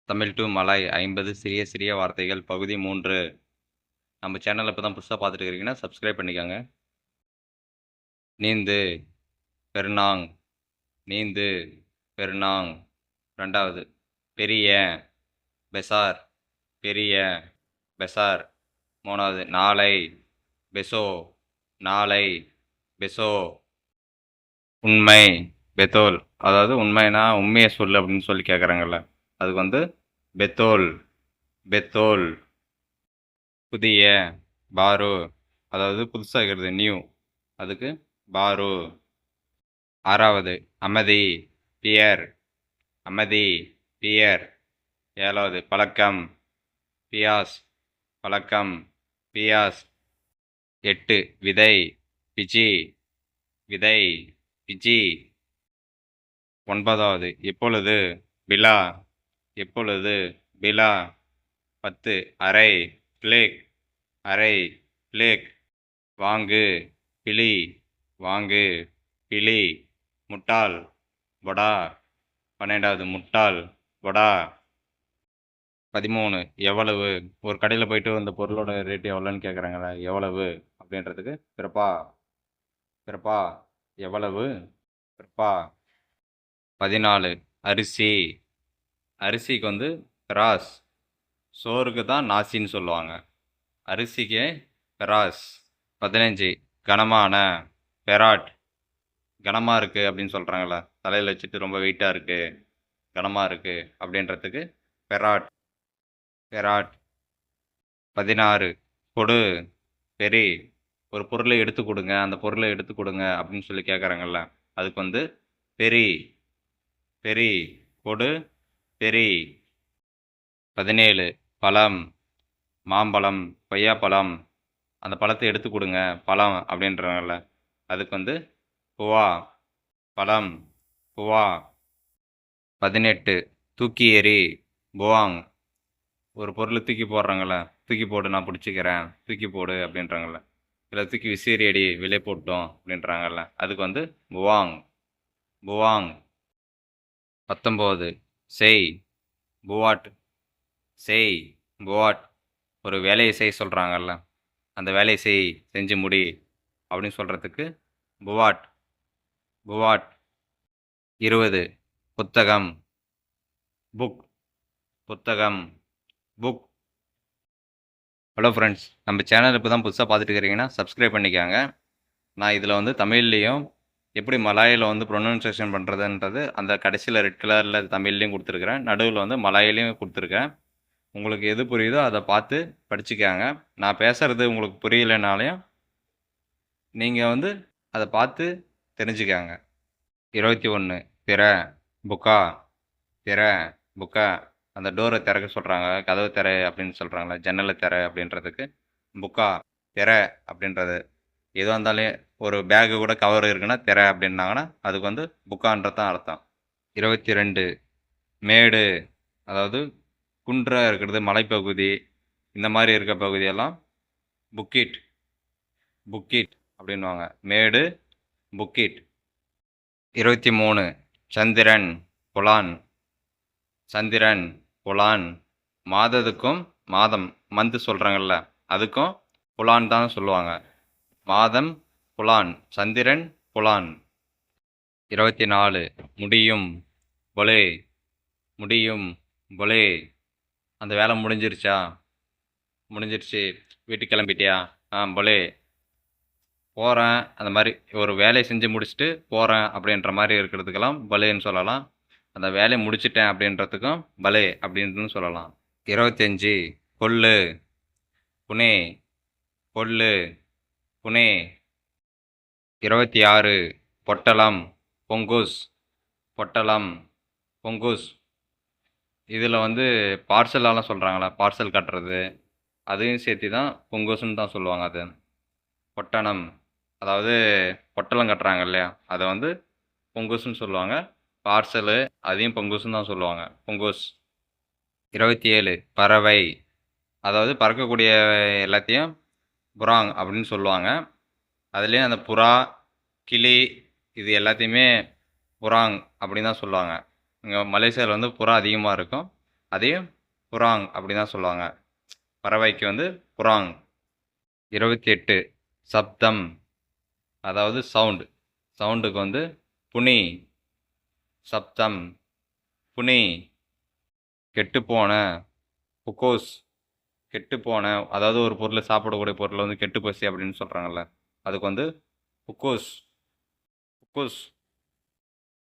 Tamil to Malay 50 சிறிய சிறிய வார்த்தைகள் பகுதி 3. நம்ம சேனலை இப்போ தான் புதுசாக பார்த்துட்டு இருக்கீங்கன்னா சப்ஸ்கிரைப் பண்ணிக்கோங்க. நீந்து பெருநாங் நீந்து பெருநாங். ரெண்டாவது பெரிய பெசார் பெரிய பெசார். மூணாவது நாளை பெசோ நாளை பெசோ. உண்மை பெத்தோல், அதாவது உண்மைனா உண்மையை சொல்லு அப்படின்னு சொல்லி கேட்குறாங்கல்ல, அதுக்கு வந்து பெத்தோல் பெத்தோல். புதிய பாரு, அதாவது புதுசாக இருக்கிறது நியூ, அதுக்கு பாரு. ஆறாவது அமைதி பியர் அமைதி பியர். ஏழாவது பழக்கம் பியாஸ் பழக்கம் பியாஸ். 8 விதை பிஜி விதை பிஜி. 9வது எப்பொழுது பிலா எப்பொழுது பிலா. 10 அரை பிளேக் அரை பிளேக். வாங்கு பிலி வாங்கு பிலி. முட்டாள் பொடா. 12வது முட்டாள் பொடா. 13 எவ்வளவு. ஒரு கடையில் போயிட்டு அந்த பொருளோட ரேட்டு எவ்வளோன்னு கேட்குறாங்களே, எவ்வளவு அப்படின்றதுக்கு பிறப்பா பிறப்பா எவ்வளவு பிறப்பா. 14 அரிசி அரிசிக்கு வந்து ராஸ். சோறுக்கு தான் நாசின்னு சொல்லுவாங்க, அரிசிக்கு பெராஸ். 15 கனமான பெராட். கனமாக இருக்குது அப்படின்னு சொல்கிறாங்களா, தலையில் வச்சுட்டு ரொம்ப வெயிட்டாக இருக்குது, கனமாக இருக்குது அப்படின்றதுக்கு பெராட் பெராட். 16 கொடு பெரி. ஒரு பொருளை எடுத்து கொடுங்க, அந்த பொருளை எடுத்து கொடுங்க அப்படின்னு சொல்லி கேட்குறாங்கல்ல, அதுக்கு வந்து பெரி பெரி கொடு பெரி. 17 பழம் மாம்பழம் கொய்யாப்பழம். அந்த பழத்தை எடுத்து கொடுங்க பழம் அப்படின்றாங்கல்ல, அதுக்கு வந்து புவா பழம் புவா. 18 தூக்கி எறி புவாங். ஒரு பொருளை தூக்கி போடுறாங்கள்ல, தூக்கி போடு நான் பிடிச்சிக்கிறேன் தூக்கி போடு அப்படின்றாங்கல்ல, இல்லை தூக்கி விசிறி அடி விலை போட்டோம் அப்படின்றாங்கல்ல, அதுக்கு வந்து புவாங் புவாங். 19 செய் புவாட் செய் புவாட். ஒரு வேலையை செய்ய சொல்கிறாங்கல்ல, அந்த வேலையை செஞ்சு முடி அப்படின்னு சொல்கிறதுக்கு புவாட் புவாட். 20 புத்தகம் புக் புத்தகம் புக். ஹலோ ஃப்ரெண்ட்ஸ், நம்ம சேனல் இப்போ தான் புதுசாக பார்த்துட்டு இருக்கிறீங்கன்னா சப்ஸ்கிரைப் பண்ணிக்கோங்க. நான் இதில் வந்து தமிழ்லேயும் எப்படி மலாயில் வந்து ப்ரொனன்சியேஷன் பண்ணுறதுன்றது அந்த கடைசியில் ரெட் கலரில் தமிழ்லேயும் கொடுத்துருக்குறேன், நடுவில் வந்து மலாயிலையும் கொடுத்துருக்கேன். உங்களுக்கு எது புரியுதோ அதை பார்த்து படிச்சுக்காங்க. நான் பேசுகிறது உங்களுக்கு புரியலைனாலையும் நீங்கள் வந்து அதை பார்த்து தெரிஞ்சுக்காங்க. 21 திற புக்கா திற புக்கா. அந்த டோரை திறக்க சொல்கிறாங்க, கதவை திற அப்படின்னு சொல்கிறாங்களே, ஜன்னலை திற அப்படின்றதுக்கு புக்கா திற அப்படின்றது. எதுவாக இருந்தாலும் ஒரு பேகு கூட கவர் இருக்குன்னா திற அப்படின்னாங்கன்னா அதுக்கு வந்து புக்கான்றது தான் அர்த்தம். 22 மேடு, அதாவது குன்றாக இருக்கிறது, மலைப்பகுதி இந்த மாதிரி இருக்க பகுதியெல்லாம் புக்கிட் புக்கிட் அப்படின்வாங்க, மேடு புக்கிட். 23 சந்திரன் புலான் சந்திரன் புலான். மாதத்துக்கும் மாதம் மந்த் சொல்கிறாங்கல்ல, அதுக்கும் புலான் தான் சொல்லுவாங்க, மாதம் புலான் சந்திரன் புலான். 24 முடியும் பொலே முடியும் பொலே. அந்த வேலை முடிஞ்சிருச்சா, முடிஞ்சிருச்சு வீட்டுக்கு கிளம்பிட்டியா, பொலே போகிறேன். அந்த மாதிரி ஒரு வேலையை செஞ்சு முடிச்சுட்டு போகிறேன் அப்படின்ற மாதிரி இருக்கிறதுக்கெல்லாம் பலேன்னு சொல்லலாம். அந்த வேலையை முடிச்சிட்டேன் அப்படின்றதுக்கும் பலே அப்படின்னு சொல்லலாம். 25 கொல்லு புனே கொல்லு புனே. 26 பொட்டலம் பொங்குஸ் பொட்டலம் பொங்குஸ். இதில் வந்து பார்சலாலாம் சொல்கிறாங்களா, பார்சல் கட்டுறது அதையும் சேர்த்து தான் பொங்குஸ்ன்னு தான் சொல்லுவாங்க. அது பொட்டணம், அதாவது பொட்டலம் கட்டுறாங்க இல்லையா, அதை வந்து பொங்குஸ்ன்னு சொல்லுவாங்க. பார்சலு அதையும் பொங்குஸ்ன்னு தான் சொல்லுவாங்க, பொங்குஸ். 27 பறவை, அதாவது பறக்கக்கூடிய எல்லாத்தையும் புறாங் அப்படின்னு சொல்லுவாங்க. அதுலேயும் அந்த புறா கிளி இது எல்லாத்தையுமே புறாங் அப்படின்னு தான் சொல்லுவாங்க. இங்கே மலேசியாவில் வந்து புறா அதிகமாக இருக்கும், அதையும் புறாங் அப்படின்னு தான் சொல்லுவாங்க. பறவைக்கு வந்து புறாங். 28 சப்தம், அதாவது சவுண்டு. சவுண்டுக்கு வந்து புனி. சப்தம், புனி. கெட்டுப்போன, புகோஸ். கெட்டுப்போன, அதாவது ஒரு பொருள், சாப்பிடக்கூடிய பொருள் வந்து கெட்டு போச்சு அப்படின்னு சொல்கிறாங்கல்ல, அதுக்கு வந்து புகோஸ். புகோஸ்.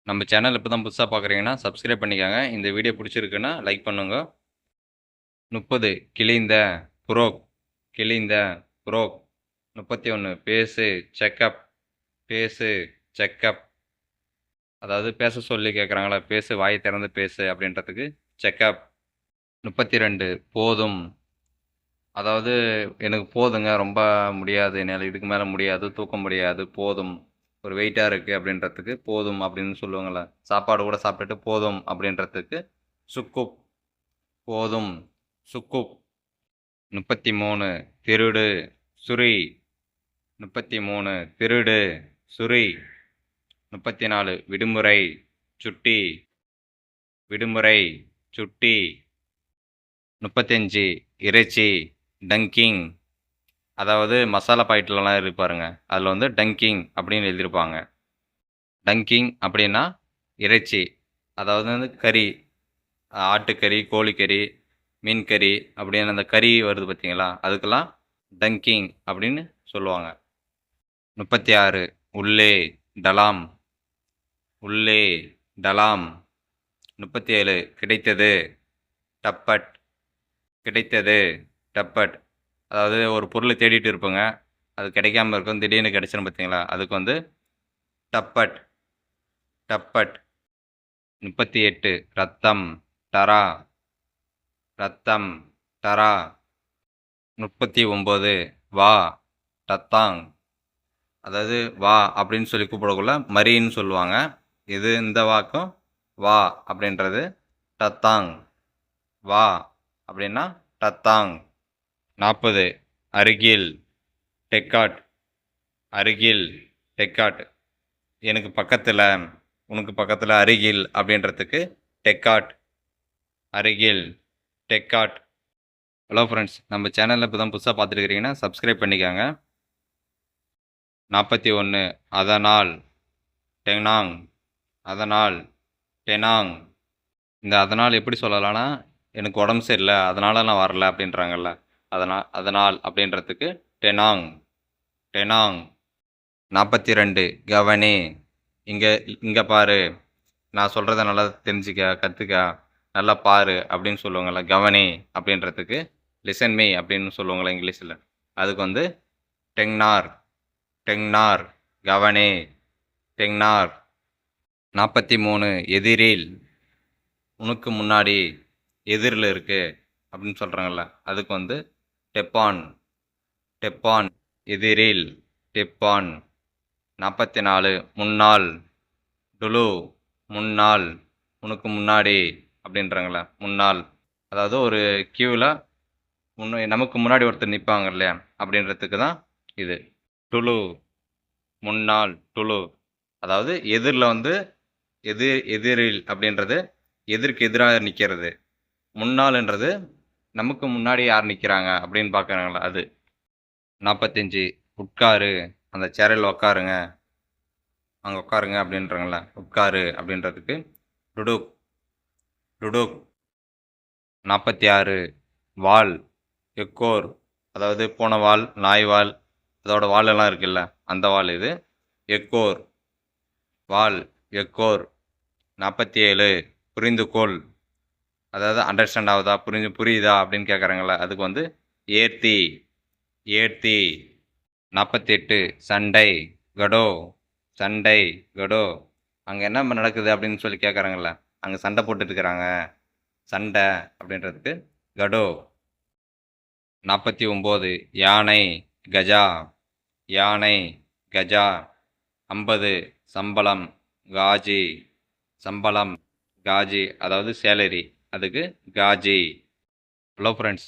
நம்ம சேனல் இப்போ தான் புதுசாக பார்க்குறீங்கன்னா சப்ஸ்கிரைப் பண்ணிக்கோங்க. இந்த வீடியோ பிடிச்சிருக்குன்னா லைக் பண்ணுங்க. 30 கிழிந்த, புரோக். கிழிந்த, புரோக். 31 பேசு, செக்கப். பேசு, செக்கப். அதாவது பேச சொல்லி கேட்குறாங்களா, பேசு, வாயை திறந்து பேசு அப்படின்றதுக்கு செக்கப். 32 போதும், அதாவது எனக்கு போதுங்க, ரொம்ப முடியாது, என்னால் இதுக்கு மேலே முடியாது, தூக்க முடியாது, போதும், ஒரு வெயிட்டாக இருக்குது அப்படின்றதுக்கு போதும் அப்படின்னு சொல்லுவாங்கள்ல. சாப்பாடு கூட சாப்பிட்டுட்டு போதும் அப்படின்றதுக்கு சுக்குப். போதும், சுக்குப். 33 திருடு, சுரி. 33 திருடு, சுரி. 34 விடுமுறை, சுட்டி. விடுமுறை, சுட்டி. 35 இறைச்சி, டங்கிங். அதாவது மசாலா பாக்கெட்லலாம் இருப்பாருங்க, அதில் வந்து டங்கிங் அப்படின்னு எழுதியிருப்பாங்க. டங்கிங் அப்படின்னா இறைச்சி, அதாவது வந்து கறி, ஆட்டுக்கறி, கோழிக்கறி, மீன் கறி அப்படின்னு அந்த கறி வருது பார்த்தீங்களா, அதுக்கெல்லாம் டங்கிங் அப்படின்னு சொல்லுவாங்க. 36 உள்ளே, டலாம். உள்ளே, டலாம். 37 கிடைத்தது, டப்பட். கிடைத்தது, டப்பட். அதாவது ஒரு பொருளை தேடிட்டு இருப்போங்க, அது கிடைக்காம இருக்கும், திடீர்னு கிடைச்சிடும் பார்த்தீங்களா, அதுக்கு வந்து டப்பட். டப்பட். 38 ரத்தம், டரா. ரத்தம், டரா. 39 வா, டத்தாங். அதாவது வா அப்படின்னு சொல்லி கூப்பிடக்குள்ள மரின்னு சொல்லுவாங்க. இது இந்த வாக்கும் வா அப்படின்றது டத்தாங். வா அப்படின்னா டத்தாங். 40 அருகில், டெக்காட். அருகில், டெக்காட். எனக்கு பக்கத்தில், உனக்கு பக்கத்தில், அருகில் அப்படின்றதுக்கு டெக்காட். அருகில், டெக்காட். ஹலோ ஃப்ரெண்ட்ஸ், நம்ம சேனலில் இப்போ தான் புதுசாக பார்த்துருக்கிறீங்கன்னா சப்ஸ்கிரைப் பண்ணிக்கோங்க. 41 அதனால், டெனாங். அதனால், டெனாங். இந்த அதனால் எப்படி சொல்லலாம்னா, எனக்கு உடம்பு சரியில்லை அதனால் நான் வரல அப்படின்றாங்கல்ல, அதனால் அப்படின்றதுக்கு டெனாங். டெனாங். 42 கவனி. இங்கே இங்கே பாரு, நான் சொல்கிறத நல்லா தெரிஞ்சுக்க, கற்றுக்க, நல்லா பாரு அப்படின்னு சொல்லுவாங்கள்ல, கவனி அப்படின்றதுக்கு லிசன் மீ அப்படின்னு சொல்லுவாங்களே இங்கிலீஷில், அதுக்கு வந்து டெங்னார். டெங்னார், கவனி, டெங்னார். 43 எதிரில். உனக்கு முன்னாடி, எதிரில் இருக்கு அப்படின்னு சொல்கிறாங்கல்ல, அதுக்கு வந்து டெப்பான். டெப்பான், எதிரில், டெப்பான். 44 முன்னாள், டுலு. முன்னாள், உனக்கு முன்னாடி அப்படின்றாங்களே, முன்னாள். அதாவது ஒரு கியூவில் நமக்கு முன்னாடி ஒருத்தர் நிற்பாங்க இல்லையா, அப்படின்றதுக்கு தான் இது டுலு. முன்னாள், டுலு. அதாவது எதிரில் வந்து எதிரில் அப்படின்றது எதிர்க்கு எதிராக நிற்கிறது. முன்னாள்ன்றது நமக்கு முன்னாடி யார் நிற்கிறாங்க அப்படின்னு பார்க்குறாங்களா, அது. 45 உட்காரு, அந்த சேரில் உட்காருங்க, அங்கே உட்காருங்க அப்படின்றாங்களா, உட்காரு அப்படின்றதுக்கு டுடுக். டுடுக். 46 வால், எக்கோர். அதாவது பூனை வால், நாய் வால், அதோட வாலெல்லாம் இருக்குல்ல, அந்த வால் இது எக்கோர். வால், எக்கோர். 47 புரிந்துகோள். அதாவது அண்டர்ஸ்டாண்ட் ஆகுதா, புரியுதா அப்படின்னு கேட்குறாங்களா, அதுக்கு வந்து ஏர்த்தி. ஏர்த்தி. 48 சண்டை, கடோ. சண்டை, கடோ. அங்கே என்ன நடக்குது அப்படின்னு சொல்லி கேட்குறாங்கள, அங்கே சண்டை போட்டுட்டு இருக்கிறாங்க, சண்டை அப்படின்றதுக்கு கடோ. 49 யானை, கஜா. யானை, கஜா. 50 சம்பளம், காஜி. சம்பளம், காஜி, அதாவது சேலரி, அதுக்கு காஜி. ஹலோ ஃப்ரெண்ட்ஸ்,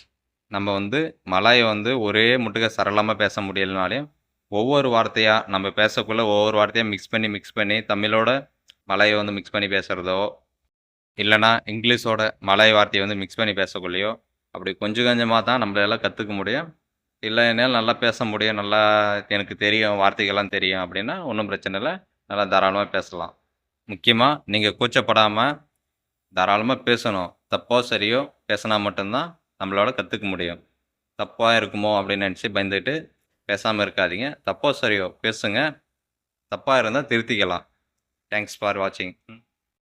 நம்ம வந்து மலாயை வந்து ஒரே முட்டுக்க சரளமாக பேச முடியலனாலையும் ஒவ்வொரு வார்த்தையாக நம்ம பேசக்குள்ளே ஒவ்வொரு வார்த்தையாக மிக்ஸ் பண்ணி தமிழோட மலாயை வந்து மிக்ஸ் பண்ணி பேசுகிறதோ, இல்லைனா இங்கிலீஷோட மலை வார்த்தையை வந்து மிக்ஸ் பண்ணி பேசக்குள்ளேயோ அப்படி கொஞ்சம் கொஞ்சமாக தான் நம்மளால கற்றுக்க முடியும். இல்லை என்னால் நல்லா பேச முடியும், நல்லா எனக்கு தெரியும், வார்த்தைகள்லாம் தெரியும் அப்படின்னா ஒன்றும் பிரச்சனை இல்லை, நல்லா தாராளமாக பேசலாம். முக்கியமாக நீங்கள் கூச்சப்படாமல் தாராளமாக பேசணும். தப்போ சரியோ பேசினா மட்டும்தான் நம்மளால கற்றுக்க முடியும். தப்பாக இருக்குமோ அப்படின்னு நினச்சி பயந்துட்டு பேசாமல் இருக்காதீங்க. தப்போ சரியோ பேசுங்க. தப்பாக இருந்தால் திருத்திக்கலாம். தேங்க்ஸ் ஃபார் வாட்சிங்.